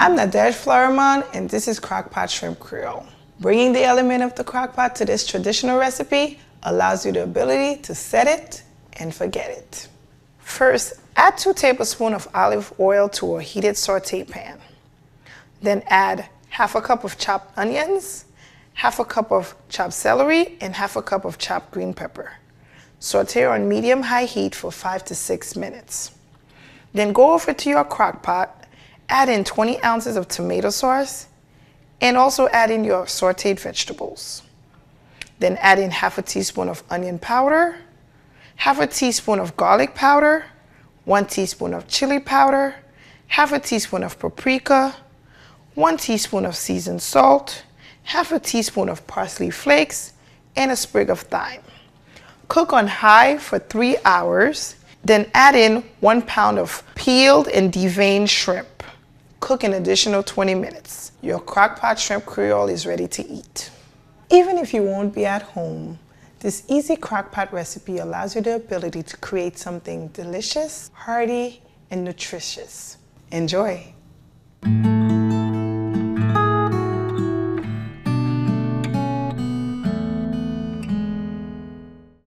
I'm Nadej Fleurimond, and this is Crock-Pot Shrimp Creole. Bringing the element of the crock-pot to this traditional recipe allows you the ability to set it and forget it. First, add 2 tablespoons of olive oil to a heated saute pan. Then add half a cup of chopped onions, half a cup of chopped celery, and half a cup of chopped green pepper. Saute on medium-high heat for 5 to 6 minutes. Then go over to your crock pot, add in 20 ounces of tomato sauce, and also add in your sauteed vegetables. Then add in half a teaspoon of onion powder, half a teaspoon of garlic powder, 1 teaspoon of chili powder, half a teaspoon of paprika, 1 teaspoon of seasoned salt, half a teaspoon of parsley flakes, and a sprig of thyme. Cook on high for 3 hours, then add in 1 pound of peeled and deveined shrimp. Cook an additional 20 minutes. Your Crock-Pot Shrimp Creole is ready to eat. Even if you won't be at home, this easy crock-pot recipe allows you the ability to create something delicious, hearty, and nutritious. Enjoy!